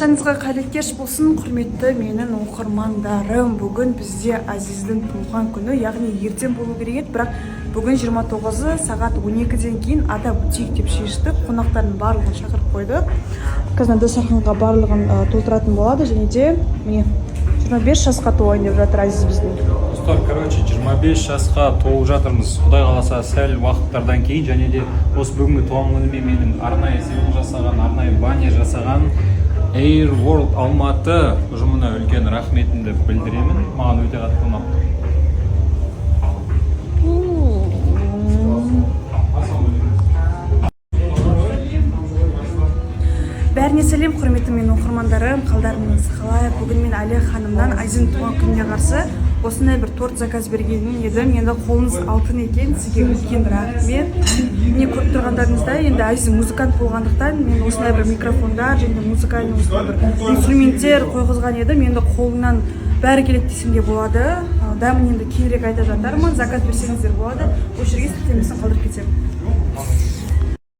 Баршаңызға қайырлы кеш болсын, құрметті менің оқырмандарым. Бүгін бізде Азиздің туған күні, яғни ертең болу керек еді, бірақ бүгін 29-ы сағат 12-ден кейін атап өтейік деп шештік. Қонақтардың барлығын шақырып қойдық. Қазір дастарханға барлығын толтыратын болады, және де міне 25 жасқа толайын деп жатыр Азиз біздің. Достар, 25 жасқа толып жатырмыз. Құдай қаласа сәл уақыттардан кейін, және де осы бүгінгі туған күніме менің арнайы сыйлық жасаған, арнайы баннер жасаған Air World Алматы ұжымына үлкен рахметімді білдіремін. Маған өте қатты ұнапты. Бәріне сәлем, құрметті менің оқырмандарым, қалдарыңыз қалай? Бүгін мен Әлия ханымнан Азиздің туған күніне қарсы осындай бір торт заказ берген едім. Енді қолыңыз алтын екен, сізге үлкен рахмет. Міне көріп тұрғандарыңызда, енді Азиз музыкант болғандықтан мен осындай бір микрофондар және музыкальный осындай бір инструменттер қойғызған едім. Енді қолыңнан бәрі келеді десем де болады. Дәмін енді кейінірек айта жатармын. Заказ берсеңіздер болады. Осы жерге сілтемесін қалдырып кетемін.